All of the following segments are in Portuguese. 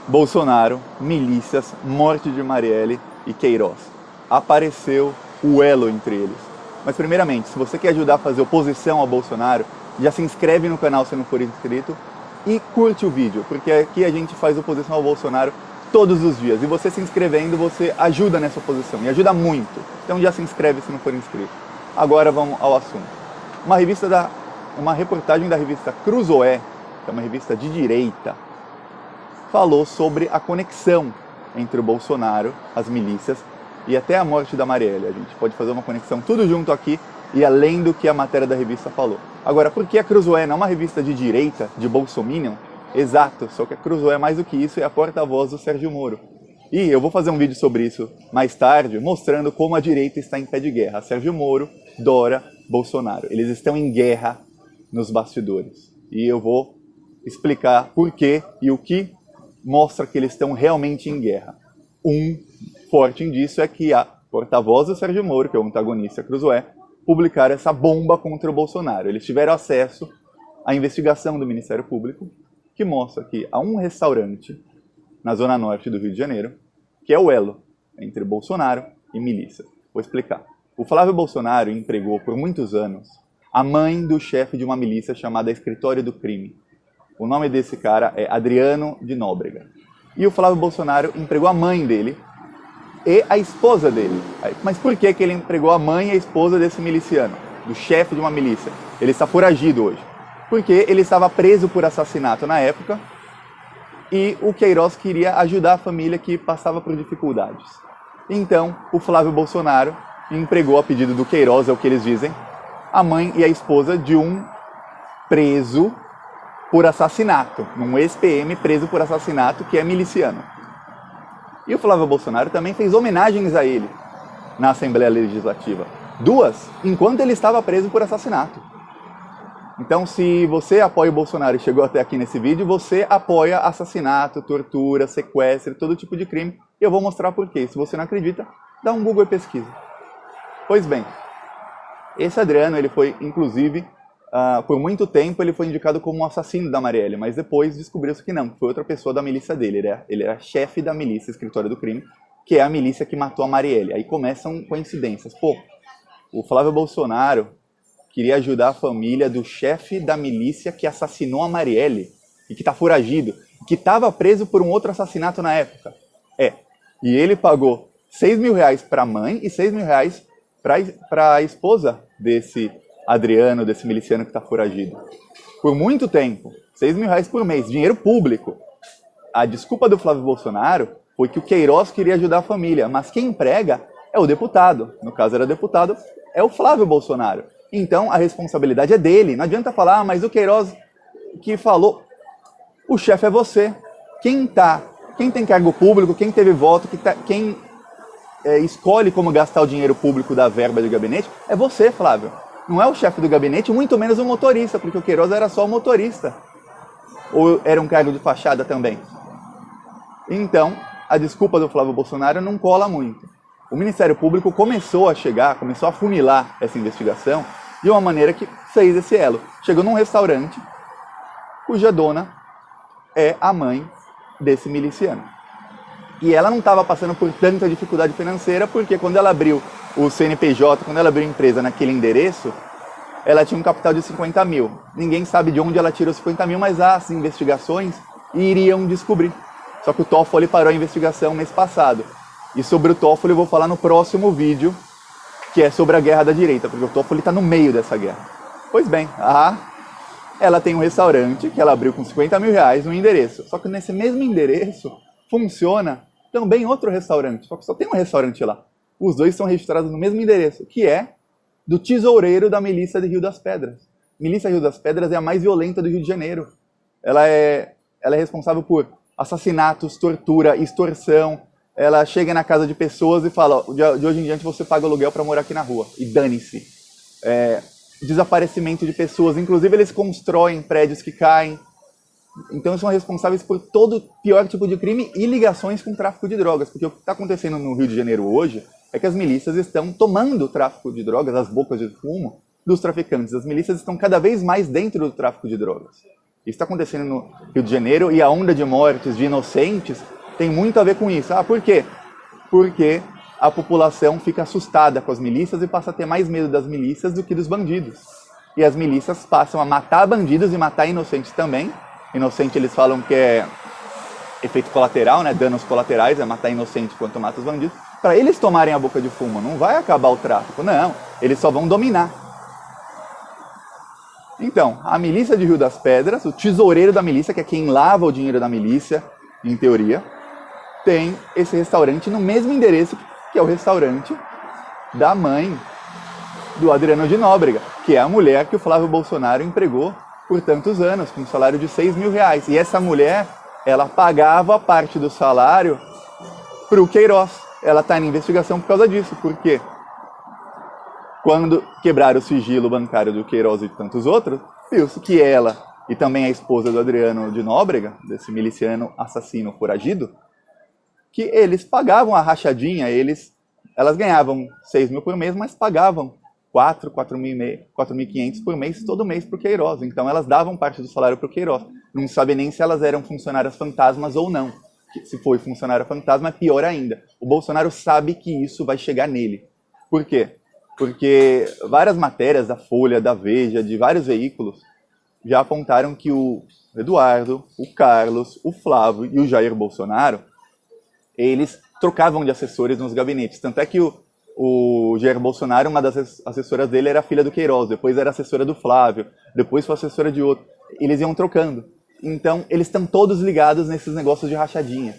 Bolsonaro, milícias, morte de Marielle e Queiroz. Apareceu o elo entre eles. Mas primeiramente, se você quer ajudar a fazer oposição ao Bolsonaro, já se inscreve no canal se não for inscrito e curte o vídeo, porque aqui a gente faz oposição ao Bolsonaro todos os dias. E você se inscrevendo, você ajuda nessa oposição, e ajuda muito. Então já se inscreve se não for inscrito. Agora vamos ao assunto. Uma reportagem da revista Cruzoé, que é uma revista de direita, falou sobre a conexão entre o Bolsonaro, as milícias e até a morte da Marielle. A gente pode fazer uma conexão tudo junto aqui e além do que a matéria da revista falou. Agora, por que a Cruzoé não é uma revista de direita, de bolsominion? Exato, só que a Cruzoé, mais do que isso, é a porta-voz do Sérgio Moro. E eu vou fazer um vídeo sobre isso mais tarde, mostrando como a direita está em pé de guerra. Sérgio Moro, Dora, Bolsonaro. Eles estão em guerra nos bastidores. E eu vou explicar por quê e o que mostra que eles estão realmente em guerra. Um forte indício é que a porta-voz do Sérgio Moro, que é o antagonista Cruzoé, publicaram essa bomba contra o Bolsonaro. Eles tiveram acesso à investigação do Ministério Público, que mostra que há um restaurante na zona norte do Rio de Janeiro, que é o elo entre Bolsonaro e milícia. Vou explicar. O Flávio Bolsonaro empregou por muitos anos a mãe do chefe de uma milícia chamada Escritório do Crime. O nome desse cara é Adriano de Nóbrega. E o Flávio Bolsonaro empregou a mãe dele e a esposa dele. Mas por que ele empregou a mãe e a esposa desse miliciano, do chefe de uma milícia? Ele está foragido hoje. Porque ele estava preso por assassinato na época e o Queiroz queria ajudar a família que passava por dificuldades. Então, o Flávio Bolsonaro empregou, a pedido do Queiroz, é o que eles dizem, a mãe e a esposa de um preso por assassinato, um ex-PM preso por assassinato que é miliciano. E o Flávio Bolsonaro também fez homenagens a ele na Assembleia Legislativa. 2, enquanto ele estava preso por assassinato. Então, se você apoia o Bolsonaro e chegou até aqui nesse vídeo, você apoia assassinato, tortura, sequestro, todo tipo de crime. E eu vou mostrar por quê. Se você não acredita, dá um Google e pesquisa. Pois bem, esse Adriano, ele foi, inclusive, por muito tempo, ele foi indicado como um assassino da Marielle, mas depois descobriu-se que não, que foi outra pessoa da milícia dele. Ele era chefe da milícia, Escritório do Crime, que é a milícia que matou a Marielle. Aí começam coincidências. Pô, o Flávio Bolsonaro queria ajudar a família do chefe da milícia que assassinou a Marielle e que está foragido, que estava preso por um outro assassinato na época. E ele pagou R$6.000 para a mãe e R$6.000 para a esposa desse Adriano, desse miliciano que está foragido. Por muito tempo, R$6.000 por mês, dinheiro público. A desculpa do Flávio Bolsonaro foi que o Queiroz queria ajudar a família, mas quem emprega é o deputado. No caso era deputado, é o Flávio Bolsonaro. Então a responsabilidade é dele. Não adianta falar, mas o Queiroz que falou, o chefe é você. Quem tem cargo público, quem teve voto, quem escolhe como gastar o dinheiro público da verba de gabinete, é você, Flávio. Não é o chefe do gabinete, muito menos o motorista, porque o Queiroz era só o motorista. Ou era um cargo de fachada também. Então, a desculpa do Flávio Bolsonaro não cola muito. O Ministério Público começou a funilar essa investigação de uma maneira que fez esse elo. Chegou num restaurante cuja dona é a mãe desse miliciano. E ela não estava passando por tanta dificuldade financeira, porque quando ela abriu o CNPJ, quando ela abriu a empresa naquele endereço, ela tinha um capital de 50 mil. Ninguém sabe de onde ela tirou 50 mil, mas as investigações iriam descobrir. Só que o Toffoli parou a investigação mês passado. E sobre o Toffoli eu vou falar no próximo vídeo, que é sobre a guerra da direita, porque o Toffoli está no meio dessa guerra. Pois bem, ela tem um restaurante que ela abriu com R$50.000 no endereço. Só que nesse mesmo endereço funciona também outro restaurante, só que só tem um restaurante lá. Os dois são registrados no mesmo endereço, que é do tesoureiro da milícia de Rio das Pedras. Milícia Rio das Pedras é a mais violenta do Rio de Janeiro. Ela é responsável por assassinatos, tortura, extorsão. Ela chega na casa de pessoas e fala, de hoje em diante você paga aluguel para morar aqui na rua. E dane-se. Desaparecimento de pessoas. Inclusive eles constroem prédios que caem. Então eles são responsáveis por todo pior tipo de crime e ligações com tráfico de drogas. Porque o que está acontecendo no Rio de Janeiro hoje é que as milícias estão tomando o tráfico de drogas, as bocas de fumo, dos traficantes. As milícias estão cada vez mais dentro do tráfico de drogas. Isso está acontecendo no Rio de Janeiro e a onda de mortes de inocentes tem muito a ver com isso. Por quê? Porque a população fica assustada com as milícias e passa a ter mais medo das milícias do que dos bandidos. E as milícias passam a matar bandidos e matar inocentes também. Inocente eles falam que é efeito colateral, né? Danos colaterais, é matar inocente quanto mata os bandidos. Para eles tomarem a boca de fumo, não vai acabar o tráfico, não. Eles só vão dominar. Então, a milícia de Rio das Pedras, o tesoureiro da milícia, que é quem lava o dinheiro da milícia, em teoria, tem esse restaurante no mesmo endereço que é o restaurante da mãe do Adriano de Nóbrega, que é a mulher que o Flávio Bolsonaro empregou por tantos anos, com um salário de R$6.000. E essa mulher, ela pagava parte do salário para o Queiroz. Ela está em investigação por causa disso. Por quê? Quando quebraram o sigilo bancário do Queiroz e de tantos outros, viu-se que ela e também a esposa do Adriano de Nóbrega, desse miliciano assassino foragido, que eles pagavam a rachadinha, elas ganhavam 6 mil por mês, mas pagavam 4.500 por mês, todo mês para o Queiroz. Então elas davam parte do salário para o Queiroz. Não sabe nem se elas eram funcionárias fantasmas ou não. Se foi funcionário fantasma, é pior ainda. O Bolsonaro sabe que isso vai chegar nele. Por quê? Porque várias matérias da Folha, da Veja, de vários veículos, já apontaram que o Eduardo, o Carlos, o Flávio e o Jair Bolsonaro, eles trocavam de assessores nos gabinetes. Tanto é que o Jair Bolsonaro, uma das assessoras dele era a filha do Queiroz, depois era assessora do Flávio, depois foi assessora de outro. Eles iam trocando. Então, eles estão todos ligados nesses negócios de rachadinha.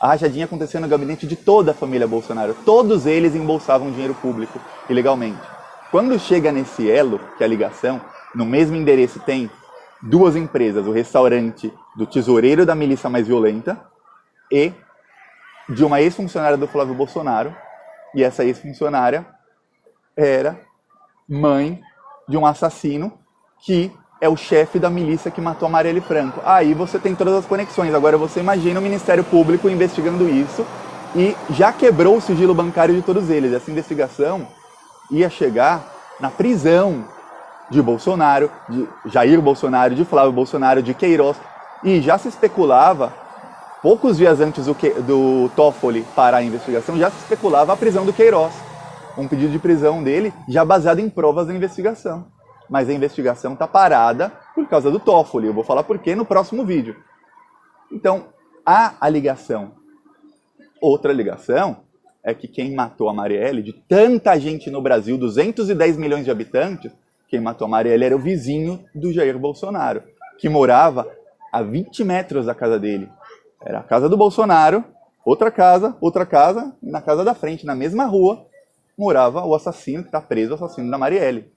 A rachadinha aconteceu no gabinete de toda a família Bolsonaro. Todos eles embolsavam dinheiro público ilegalmente. Quando chega nesse elo, que é a ligação, no mesmo endereço tem duas empresas, o restaurante do tesoureiro da milícia mais violenta e de uma ex-funcionária do Flávio Bolsonaro, e essa ex-funcionária era mãe de um assassino que é o chefe da milícia que matou a Marielle Franco. Aí você tem todas as conexões. Agora você imagina o Ministério Público investigando isso e já quebrou o sigilo bancário de todos eles. Essa investigação ia chegar na prisão de Bolsonaro, de Jair Bolsonaro, de Flávio Bolsonaro, de Queiroz. E já se especulava, poucos dias antes do Toffoli parar a investigação, já se especulava a prisão do Queiroz. Um pedido de prisão dele já baseado em provas da investigação. Mas a investigação está parada por causa do Toffoli. Eu vou falar por quê no próximo vídeo. Então, há a ligação. Outra ligação é que quem matou a Marielle, de tanta gente no Brasil, 210 milhões de habitantes, quem matou a Marielle era o vizinho do Jair Bolsonaro, que morava a 20 metros da casa dele. Era a casa do Bolsonaro, outra casa, e na casa da frente, na mesma rua, morava o assassino que está preso, o assassino da Marielle.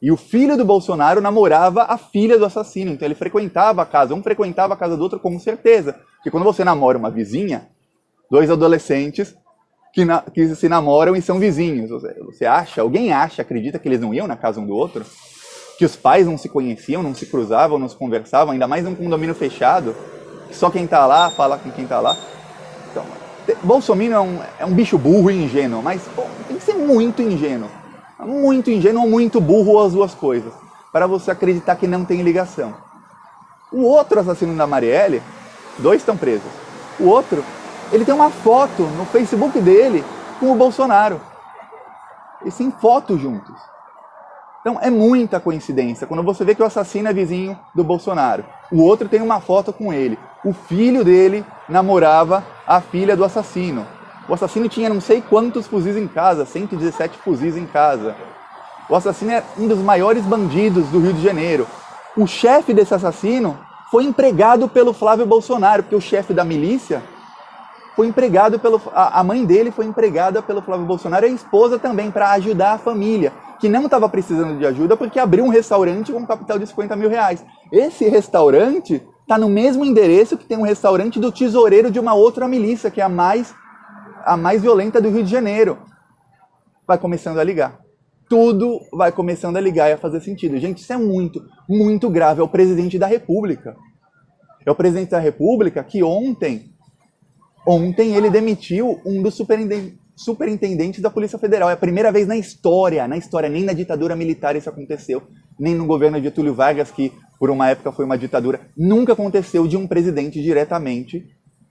E o filho do Bolsonaro namorava a filha do assassino, então ele frequentava a casa, um frequentava a casa do outro com certeza. Porque quando você namora uma vizinha, dois adolescentes que se namoram e são vizinhos, você acha, alguém acha, acredita que eles não iam na casa um do outro? Que os pais não se conheciam, não se cruzavam, não se conversavam, ainda mais num condomínio fechado, que só quem tá lá fala com quem tá lá. Então, Bolsonaro é um bicho burro e ingênuo, mas pô, tem que ser muito ingênuo ou muito burro ou as duas coisas, para você acreditar que não tem ligação. O outro assassino da Marielle, dois estão presos. O outro, ele tem uma foto no Facebook dele com o Bolsonaro. Eles têm foto juntos. Então é muita coincidência. Quando você vê que o assassino é vizinho do Bolsonaro, o outro tem uma foto com ele. O filho dele namorava a filha do assassino. O assassino tinha não sei quantos fuzis em casa, 117 fuzis em casa. O assassino é um dos maiores bandidos do Rio de Janeiro. O chefe desse assassino foi empregado pelo Flávio Bolsonaro, porque o chefe da milícia foi empregado a mãe dele foi empregada pelo Flávio Bolsonaro e a esposa também, para ajudar a família, que não estava precisando de ajuda porque abriu um restaurante com um capital de R$50.000. Esse restaurante está no mesmo endereço que tem um restaurante do tesoureiro de uma outra milícia, que é a mais violenta do Rio de Janeiro. Vai começando a ligar. Tudo vai começando a ligar e a fazer sentido. Gente, isso é muito, muito grave. É o presidente da República. É o presidente da República que ontem ele demitiu um dos superintendentes da Polícia Federal. É a primeira vez na história, nem na ditadura militar isso aconteceu, nem no governo de Getúlio Vargas, que por uma época foi uma ditadura. Nunca aconteceu de um presidente diretamente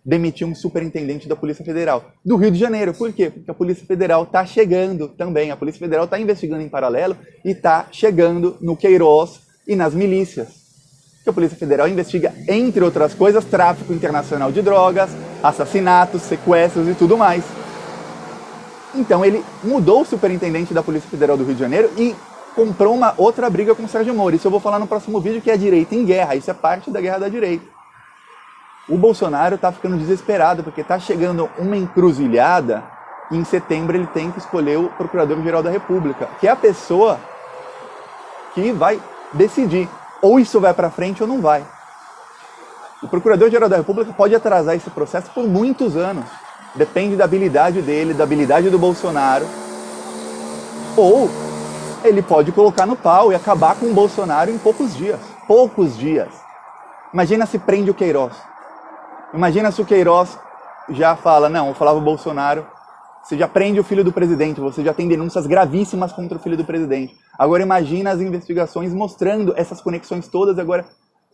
demitir um superintendente da Polícia Federal. Do Rio de Janeiro. Por quê? Porque a Polícia Federal está chegando também. A Polícia Federal está investigando em paralelo e está chegando no Queiroz e nas milícias. Porque a Polícia Federal investiga, entre outras coisas, tráfico internacional de drogas, assassinatos, sequestros e tudo mais. Então ele mudou o superintendente da Polícia Federal do Rio de Janeiro e comprou uma outra briga com o Sérgio Moro. Isso eu vou falar no próximo vídeo, que é a direita em guerra. Isso é parte da guerra da direita. O Bolsonaro está ficando desesperado, porque está chegando uma encruzilhada e em setembro ele tem que escolher o Procurador-Geral da República, que é a pessoa que vai decidir ou isso vai para frente ou não vai. O Procurador-Geral da República pode atrasar esse processo por muitos anos. Depende da habilidade dele, da habilidade do Bolsonaro. Ou ele pode colocar no pau e acabar com o Bolsonaro em poucos dias. Poucos dias. Imagina se prende o Queiroz. Imagina se o Queiroz já fala, não, eu falava o Bolsonaro, você já prende o filho do presidente, você já tem denúncias gravíssimas contra o filho do presidente. Agora imagina as investigações mostrando essas conexões todas. Agora,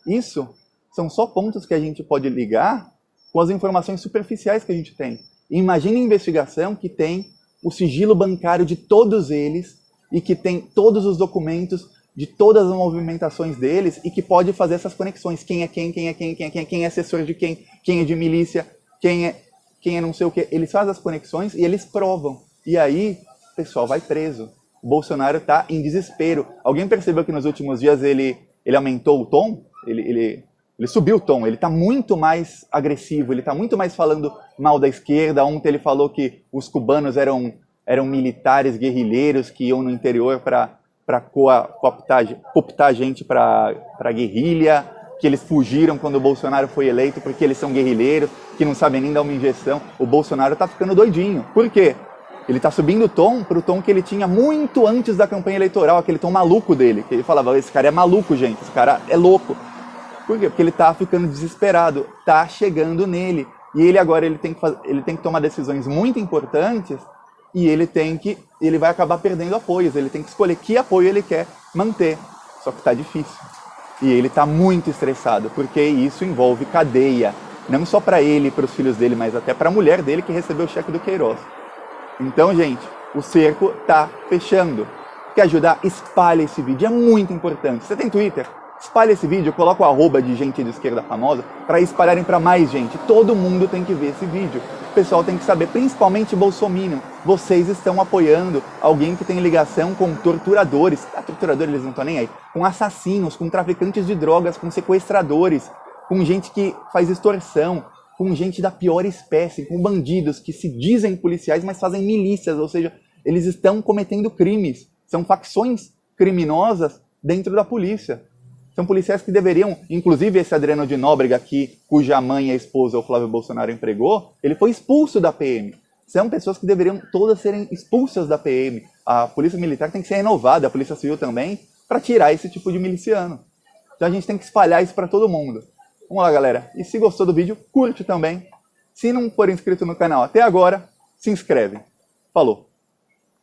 isso são só pontos que a gente pode ligar com as informações superficiais que a gente tem. E imagina a investigação que tem o sigilo bancário de todos eles e que tem todos os documentos de todas as movimentações deles e que pode fazer essas conexões. Quem é quem é assessor de quem é de milícia, quem é não sei o quê. Eles fazem as conexões e eles provam. E aí, o pessoal vai preso. O Bolsonaro está em desespero. Alguém percebeu que nos últimos dias ele aumentou o tom? Ele subiu o tom, ele está muito mais agressivo, ele está muito mais falando mal da esquerda. Ontem ele falou que os cubanos eram militares guerrilheiros que iam no interior para cooptar gente para guerrilha, que eles fugiram quando o Bolsonaro foi eleito porque eles são guerrilheiros, que não sabem nem dar uma injeção. O Bolsonaro está ficando doidinho. Por quê? Ele está subindo o tom para o tom que ele tinha muito antes da campanha eleitoral, aquele tom maluco dele, que ele falava, esse cara é maluco, gente, esse cara é louco. Por quê? Porque ele está ficando desesperado, está chegando nele. E ele agora ele tem que tomar decisões muito importantes e ele vai acabar perdendo apoios. Ele tem que escolher que apoio ele quer manter. Só que está difícil. E ele está muito estressado, porque isso envolve cadeia. Não só para ele e para os filhos dele, mas até para a mulher dele que recebeu o cheque do Queiroz. Então, gente, o cerco está fechando. Quer ajudar? Espalhe esse vídeo, é muito importante. Você tem Twitter? Espalhe esse vídeo, coloca o @ de gente de esquerda famosa para espalharem para mais gente. Todo mundo tem que ver esse vídeo. O pessoal tem que saber, principalmente Bolsominion, vocês estão apoiando alguém que tem ligação com torturadores. Torturadores eles não estão nem aí. Com assassinos, com traficantes de drogas, com sequestradores, com gente que faz extorsão, com gente da pior espécie, com bandidos que se dizem policiais, mas fazem milícias, ou seja, eles estão cometendo crimes. São facções criminosas dentro da polícia. São policiais que deveriam, inclusive esse Adriano de Nóbrega aqui, cuja mãe e a esposa o Flávio Bolsonaro empregou, ele foi expulso da PM. São pessoas que deveriam todas serem expulsas da PM. A Polícia Militar tem que ser renovada, a Polícia Civil também, para tirar esse tipo de miliciano. Então a gente tem que espalhar isso para todo mundo. Vamos lá, galera. E se gostou do vídeo, curte também. Se não for inscrito no canal até agora, se inscreve. Falou!